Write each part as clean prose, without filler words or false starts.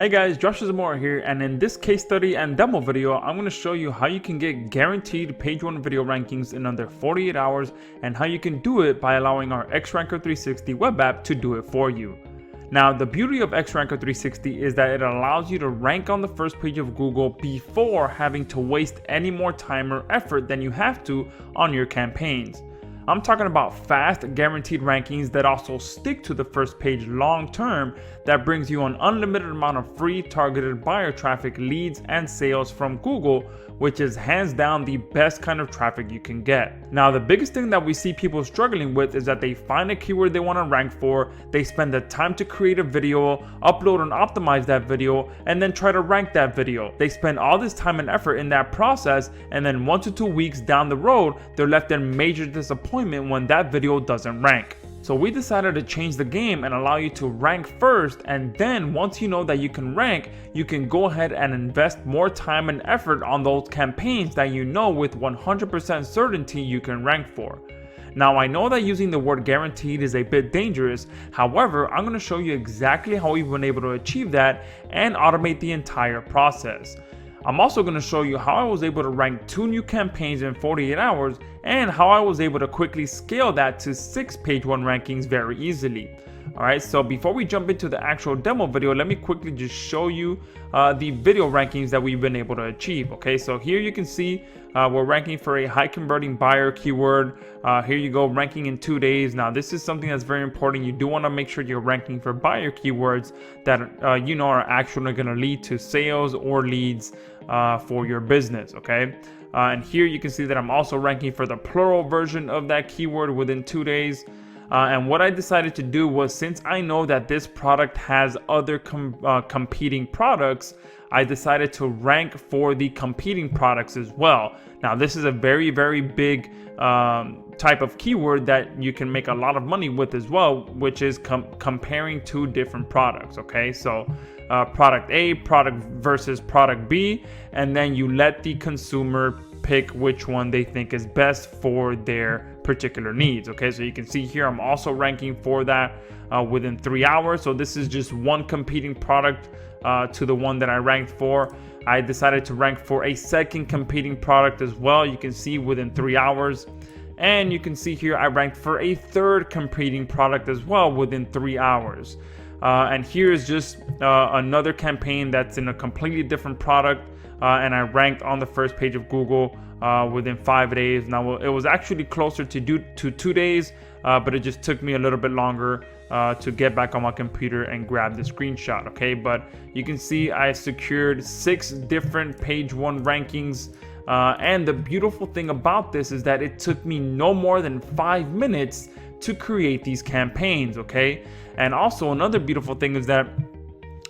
Hey guys, Josh Zamora here, and in this case study and demo video, I'm going to show you how you can get guaranteed page 1 video rankings in under 48 hours and how you can do it by allowing our XRanker 360 web app to do it for you. Now, the beauty of XRanker 360 is that it allows you to rank on the first page of Google before having to waste any more time or effort than you have to on your campaigns. I'm talking about fast, guaranteed rankings that also stick to the first page long term, that brings you an unlimited amount of free targeted buyer traffic, leads, and sales from Google, which is hands down the best kind of traffic you can get. Now, the biggest thing that we see people struggling with is that they find a keyword they want to rank for, they spend the time to create a video, upload and optimize that video, and then try to rank that video. They spend all this time and effort in that process, and then 1 to 2 weeks down the road, they're left in major disappointment when that video doesn't rank. So we decided to change the game and allow you to rank first, and then once you know that you can rank, you can go ahead and invest more time and effort on those campaigns that you know with 100% certainty you can rank for. Now, I know that using the word guaranteed is a bit dangerous. However, I'm going to show you exactly how we've been able to achieve that and automate the entire process. I'm also going to show you how I was able to rank 2 new campaigns in 48 hours and how I was able to quickly scale that to 6 page 1 rankings very easily. Alright, so before we jump into the actual demo video, let me quickly just show you the video rankings that we've been able to achieve. Okay, so here you can see we're ranking for a high converting buyer keyword. Here you go, ranking in 2 days. Now, this is something that's very important. You do want to make sure you're ranking for buyer keywords that you know are actually going to lead to sales or leads for your business. Okay, and here you can see that I'm also ranking for the plural version of that keyword within 2 days. And what I decided to do was, since I know that this product has other competing products, I decided to rank for the competing products as well. Now, this is a very, very big type of keyword that you can make a lot of money with as well, which is comparing 2 different products. Okay, so product A, product versus product B, and then you let the consumer pick which one they think is best for their particular needs. Okay, so you can see here I'm also ranking for that within 3 hours. So this is just one competing product to the one that I ranked for. I decided to rank for a second competing product as well. You can see within 3 hours. And you can see here I ranked for a third competing product as well within 3 hours. And here is just another campaign that's in a completely different product. And I ranked on the first page of Google within 5 days. Now, it was actually closer to 2 days, but it just took me a little bit longer to get back on my computer and grab the screenshot. Okay, but you can see I secured 6 different page 1 rankings. And the beautiful thing about this is that it took me no more than 5 minutes to create these campaigns. Okay, and also another beautiful thing is that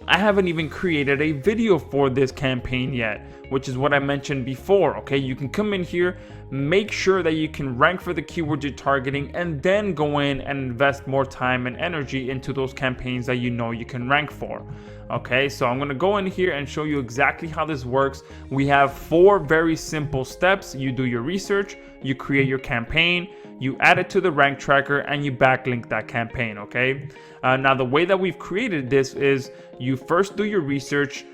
I haven't even created a video for this campaign yet, which is what I mentioned before. Okay, you can come in here, make sure that you can rank for the keywords you're targeting, and then go in and invest more time and energy into those campaigns that you know you can rank for. Okay, so I'm going to go in here and show you exactly how this works. We have 4 very simple steps. You do your research, you create your campaign, you add it to the rank tracker, and you backlink that campaign. Okay, now the way that we've created this is you first do your research,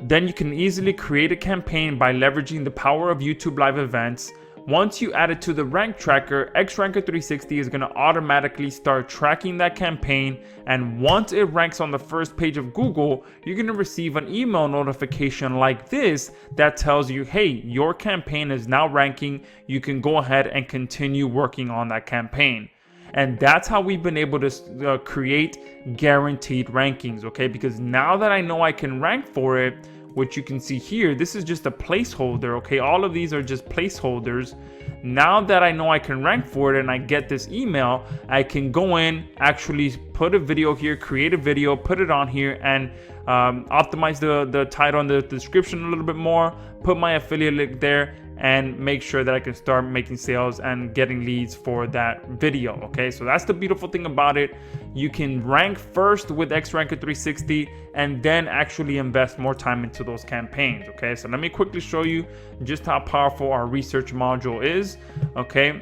then you can easily create a campaign by leveraging the power of YouTube live events. Once you add it to the rank tracker, XRanker 360 is going to automatically start tracking that campaign, and once it ranks on the first page of Google, you're going to receive an email notification like this that tells you, hey, your campaign is now ranking. You can go ahead and continue working on that campaign. And that's how we've been able to create guaranteed rankings. Okay, because now that I know I can rank for it, which you can see here, this is just a placeholder. Okay, all of these are just placeholders. Now that I know I can rank for it and I get this email, I can go in, actually put a video here, create a video, put it on here, and optimize the title and the description a little bit more, put my affiliate link there, and make sure that I can start making sales and getting leads for that video. Okay, so that's the beautiful thing about it. You can rank first with XRanker 360 and then actually invest more time into those campaigns. Okay, so let me quickly show you just how powerful our research module is. Okay,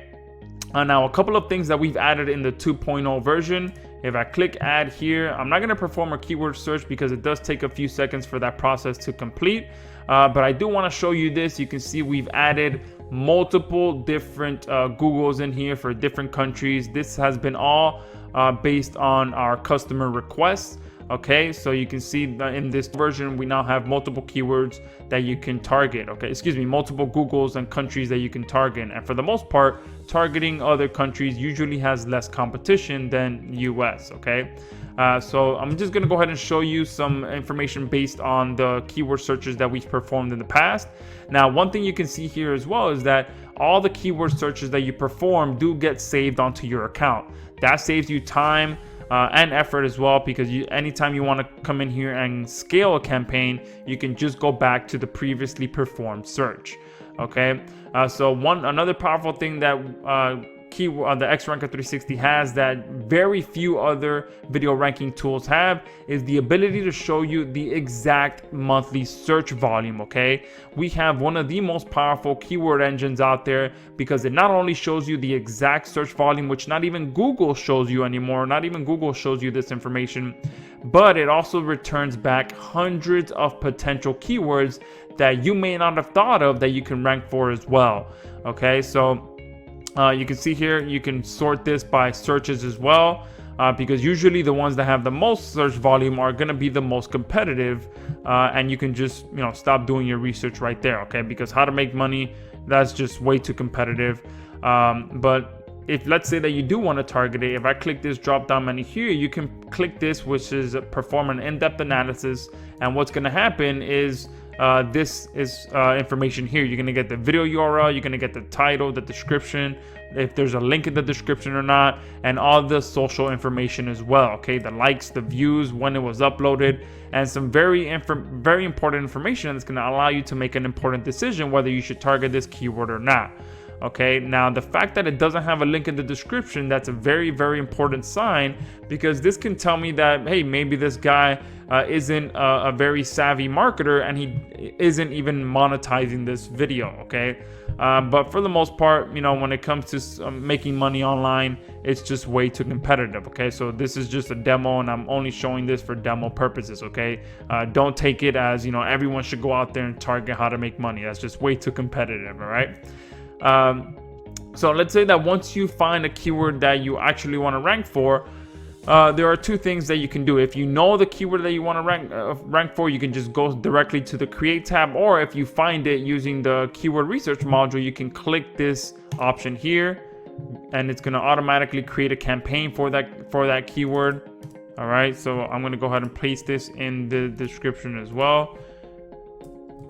now a couple of things that we've added in the 2.0 version If I click add here, I'm not going to perform a keyword search because it does take a few seconds for that process to complete. But I do want to show you this. You can see we've added multiple different Googles in here for different countries. This has been all based on our customer requests. Okay, so you can see that in this version we now have multiple keywords that you can target. Okay, excuse me, multiple Googles and countries that you can target, and for the most part targeting other countries usually has less competition than US. Okay, so I'm just gonna go ahead and show you some information based on the keyword searches that we've performed in the past. Now, one thing you can see here as well is that all the keyword searches that you perform do get saved onto your account. That saves you time and effort as well, because anytime you want to come in here and scale a campaign, you can just go back to the previously performed search. Okay, so another powerful thing that the XRanker 360 has that very few other video ranking tools have is the ability to show you the exact monthly search volume. Okay, we have one of the most powerful keyword engines out there because it not only shows you the exact search volume, which not even Google shows you anymore, not even Google shows you this information, but it also returns back hundreds of potential keywords that you may not have thought of that you can rank for as well. Okay, so you can see here, you can sort this by searches as well, because usually the ones that have the most search volume are going to be the most competitive, and you can just stop doing your research right there. Okay, because how to make money, that's just way too competitive. But if let's say that you do want to target it, if I click this drop down menu here, you can click this, which is perform an in-depth analysis, and what's going to happen is this is information here. You're going to get the video URL, you're going to get the title, the description, if there's a link in the description or not, and all the social information as well. Okay, the likes, the views, when it was uploaded, and some very important information that's going to allow you to make an important decision whether you should target this keyword or not. Okay, now the fact that it doesn't have a link in the description, that's a very important sign, because this can tell me that, hey, maybe this guy isn't a very savvy marketer and he isn't even monetizing this video. Okay, but for the most part, when it comes to making money online, it's just way too competitive. Okay, so this is just a demo and I'm only showing this for demo purposes. Okay, don't take it as everyone should go out there and target how to make money. That's just way too competitive. All right. So let's say that once you find a keyword that you actually want to rank for, there are two things that you can do. If you know the keyword that you want to rank for, you can just go directly to the create tab, or if you find it using the keyword research module, you can click this option here and it's going to automatically create a campaign for that keyword. All right, so I'm going to go ahead and paste this in the description as well.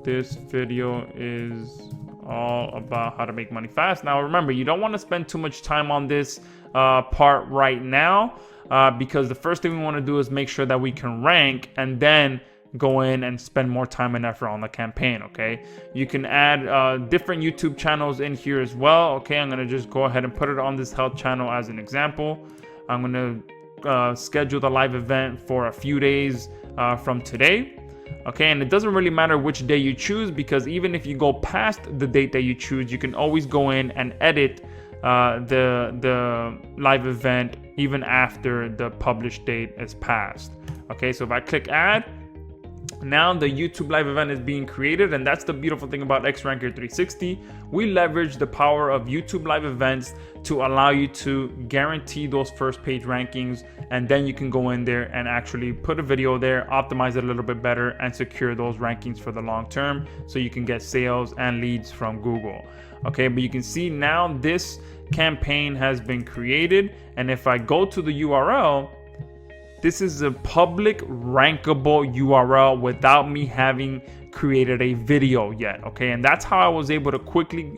This video is all about how to make money fast. Now remember, you don't want to spend too much time on this part right now, because the first thing we want to do is make sure that we can rank and then go in and spend more time and effort on the campaign. Okay, you can add different YouTube channels in here as well. Okay, I'm going to just go ahead and put it on this health channel as an example. I'm going to schedule the live event for a few days from today. Okay, and it doesn't really matter which day you choose, because even if you go past the date that you choose, you can always go in and edit the live event even after the published date is passed. Okay, so if I click add, now the YouTube live event is being created, and that's the beautiful thing about XRanker 360. We leverage the power of YouTube live events to allow you to guarantee those first page rankings, and then you can go in there and actually put a video there, optimize it a little bit better, and secure those rankings for the long term, so you can get sales and leads from Google. Okay, but you can see now this campaign has been created, and if I go to the URL, this is a public rankable URL without me having created a video yet. Okay, and that's how I was able to quickly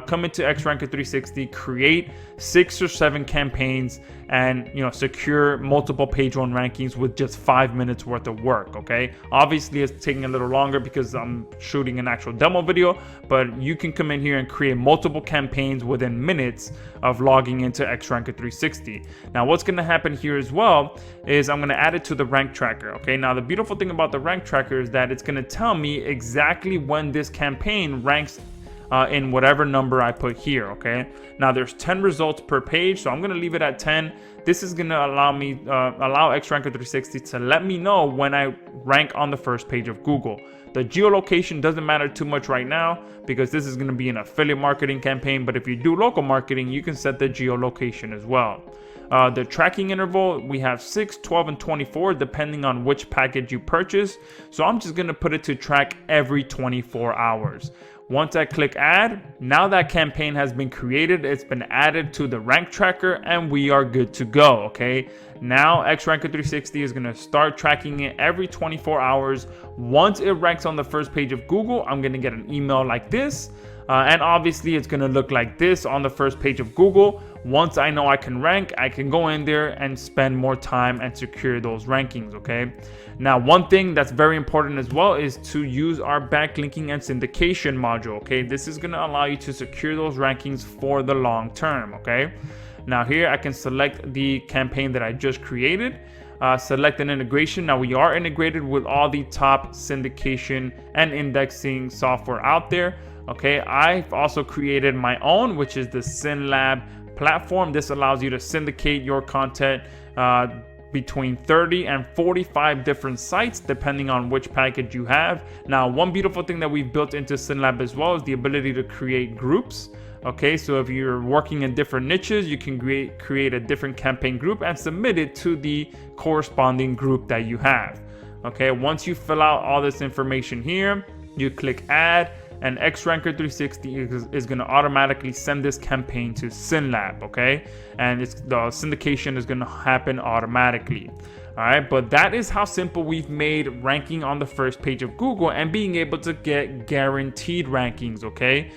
come into XRanker 360, create 6 or 7 campaigns, and secure multiple page one rankings with just 5 minutes worth of work. Okay, obviously it's taking a little longer because I'm shooting an actual demo video, but you can come in here and create multiple campaigns within minutes of logging into XRanker 360. Now what's going to happen here as well is I'm going to add it to the rank tracker. Okay, now the beautiful thing about the rank tracker is that it's going to tell me exactly when this campaign ranks in whatever number I put here, okay? Now there's 10 results per page, so I'm gonna leave it at 10. This is gonna allow XRanker360 to let me know when I rank on the first page of Google. The geolocation doesn't matter too much right now because this is gonna be an affiliate marketing campaign, but if you do local marketing, you can set the geolocation as well. The tracking interval, we have 6, 12, and 24 depending on which package you purchase. So I'm just gonna put it to track every 24 hours. Once I click add, now that campaign has been created, it's been added to the rank tracker, and we are good to go, okay? Now XRanker360 is gonna start tracking it every 24 hours. Once it ranks on the first page of Google, I'm gonna get an email like this. And obviously it's gonna look like this on the first page of Google. Once I know I can rank, I can go in there and spend more time and secure those rankings, okay? Now, one thing that's very important as well is to use our backlinking and syndication module, okay? This is gonna allow you to secure those rankings for the long term, okay? Now here I can select the campaign that I just created. Select an integration. Now we are integrated with all the top syndication and indexing software out there. Okay, I've also created my own, which is the SynLab platform. This allows you to syndicate your content between 30 and 45 different sites depending on which package you have. Now, one beautiful thing that we've built into SynLab as well is the ability to create groups. Okay, so if you're working in different niches, you can create a different campaign group and submit it to the corresponding group that you have. Okay, once you fill out all this information here, you click add, and XRanker360 is going to automatically send this campaign to SynLab, okay? And the syndication is going to happen automatically. All right, but that is how simple we've made ranking on the first page of Google and being able to get guaranteed rankings, okay?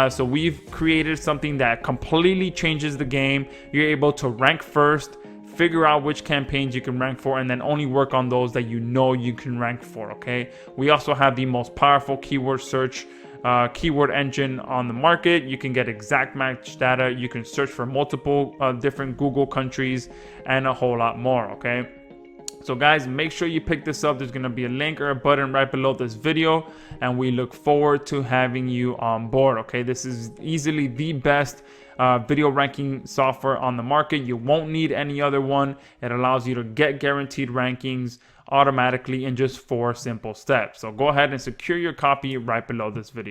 So we've created something that completely changes the game. You're able to rank first, figure out which campaigns you can rank for, and then only work on those that you know you can rank for, okay? We also have the most powerful keyword search keyword engine on the market. You can get exact match data. You can search for multiple different Google countries and a whole lot more, okay? So guys, make sure you pick this up. There's going to be a link or a button right below this video, and we look forward to having you on board, okay? This is easily the best video ranking software on the market. You won't need any other one. It allows you to get guaranteed rankings automatically in just 4 simple steps. So go ahead and secure your copy right below this video.